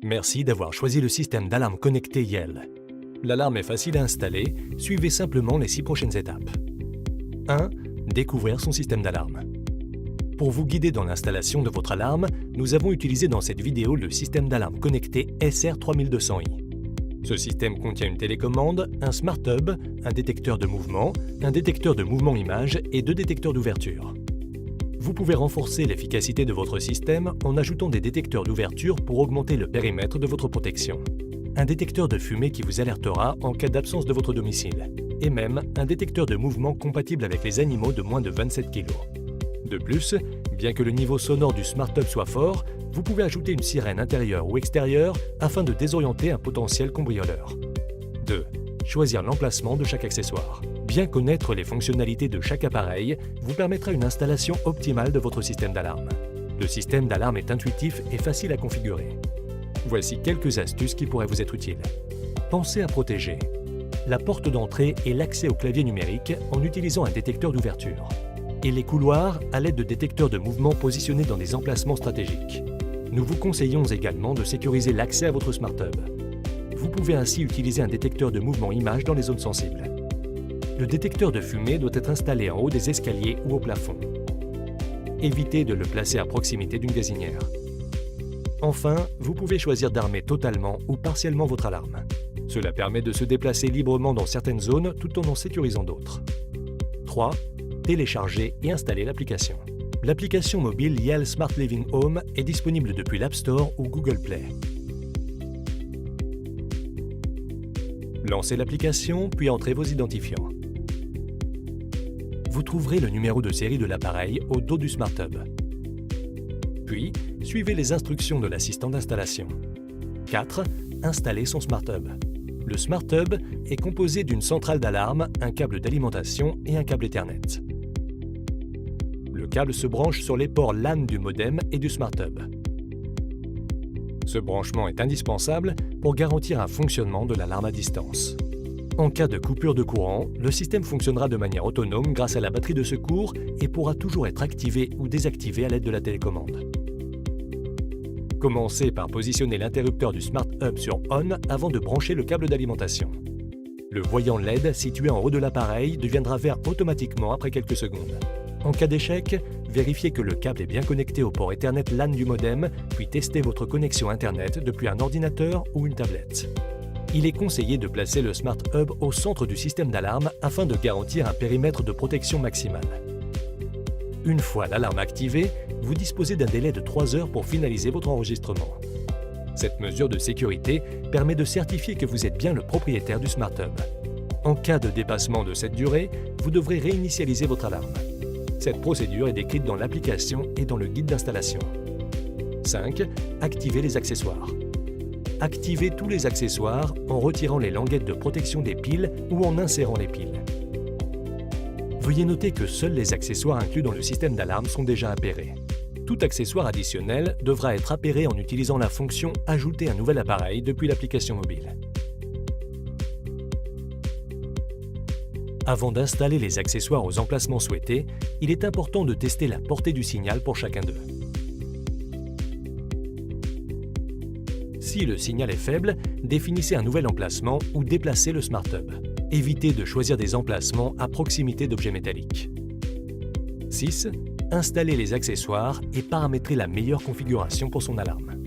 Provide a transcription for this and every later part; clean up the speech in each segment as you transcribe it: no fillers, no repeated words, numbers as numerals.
Merci d'avoir choisi le système d'alarme connecté Yell. L'alarme est facile à installer, suivez simplement les 6 prochaines étapes. 1. Découvrir son système d'alarme. Pour vous guider dans l'installation de votre alarme, nous avons utilisé dans cette vidéo le système d'alarme connecté SR3200i. Ce système contient une télécommande, un Smart Hub, un détecteur de mouvement image et 2 détecteurs d'ouverture. Vous pouvez renforcer l'efficacité de votre système en ajoutant des détecteurs d'ouverture pour augmenter le périmètre de votre protection. Un détecteur de fumée qui vous alertera en cas d'absence de votre domicile. Et même un détecteur de mouvement compatible avec les animaux de moins de 27 kg. De plus, bien que le niveau sonore du Smart Hub soit fort, vous pouvez ajouter une sirène intérieure ou extérieure afin de désorienter un potentiel cambrioleur. 2. Choisir l'emplacement de chaque accessoire. Bien connaître les fonctionnalités de chaque appareil vous permettra une installation optimale de votre système d'alarme. Le système d'alarme est intuitif et facile à configurer. Voici quelques astuces qui pourraient vous être utiles. Pensez à protéger la porte d'entrée et l'accès au clavier numérique en utilisant un détecteur d'ouverture. Et les couloirs à l'aide de détecteurs de mouvement positionnés dans des emplacements stratégiques. Nous vous conseillons également de sécuriser l'accès à votre Smart Hub. Vous pouvez ainsi utiliser un détecteur de mouvement image dans les zones sensibles. Le détecteur de fumée doit être installé en haut des escaliers ou au plafond. Évitez de le placer à proximité d'une gazinière. Enfin, vous pouvez choisir d'armer totalement ou partiellement votre alarme. Cela permet de se déplacer librement dans certaines zones tout en sécurisant d'autres. 3. Télécharger et installer l'application. L'application mobile Yell Smart Living Home est disponible depuis l'App Store ou Google Play. Lancez l'application, puis entrez vos identifiants. Vous trouverez le numéro de série de l'appareil au dos du Smart Hub. Puis, suivez les instructions de l'assistant d'installation. 4. Installer son Smart Hub. Le Smart Hub est composé d'une centrale d'alarme, un câble d'alimentation et un câble Ethernet. Le câble se branche sur les ports LAN du modem et du Smart Hub. Ce branchement est indispensable pour garantir un fonctionnement de l'alarme à distance. En cas de coupure de courant, le système fonctionnera de manière autonome grâce à la batterie de secours et pourra toujours être activé ou désactivé à l'aide de la télécommande. Commencez par positionner l'interrupteur du Smart Hub sur ON avant de brancher le câble d'alimentation. Le voyant LED situé en haut de l'appareil deviendra vert automatiquement après quelques secondes. En cas d'échec, vérifiez que le câble est bien connecté au port Ethernet LAN du modem, puis testez votre connexion Internet depuis un ordinateur ou une tablette. Il est conseillé de placer le Smart Hub au centre du système d'alarme afin de garantir un périmètre de protection maximal. Une fois l'alarme activée, vous disposez d'un délai de 3 heures pour finaliser votre enregistrement. Cette mesure de sécurité permet de certifier que vous êtes bien le propriétaire du Smart Hub. En cas de dépassement de cette durée, vous devrez réinitialiser votre alarme. Cette procédure est décrite dans l'application et dans le guide d'installation. 5. Activez les accessoires. Activez tous les accessoires en retirant les languettes de protection des piles ou en insérant les piles. Veuillez noter que seuls les accessoires inclus dans le système d'alarme sont déjà appairés. Tout accessoire additionnel devra être appairé en utilisant la fonction « Ajouter un nouvel appareil » depuis l'application mobile. Avant d'installer les accessoires aux emplacements souhaités, il est important de tester la portée du signal pour chacun d'eux. Si le signal est faible, définissez un nouvel emplacement ou déplacez le Smart Hub. Évitez de choisir des emplacements à proximité d'objets métalliques. 6. Installez les accessoires et paramétrez la meilleure configuration pour son alarme.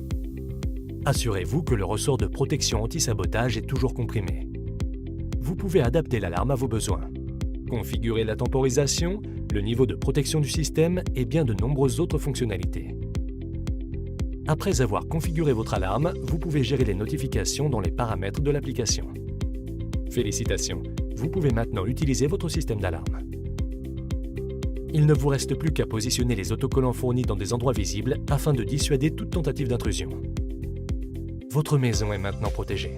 Assurez-vous que le ressort de protection anti-sabotage est toujours comprimé. Vous pouvez adapter l'alarme à vos besoins. Configurer la temporisation, le niveau de protection du système et bien de nombreuses autres fonctionnalités. Après avoir configuré votre alarme, vous pouvez gérer les notifications dans les paramètres de l'application. Félicitations, vous pouvez maintenant utiliser votre système d'alarme. Il ne vous reste plus qu'à positionner les autocollants fournis dans des endroits visibles afin de dissuader toute tentative d'intrusion. Votre maison est maintenant protégée.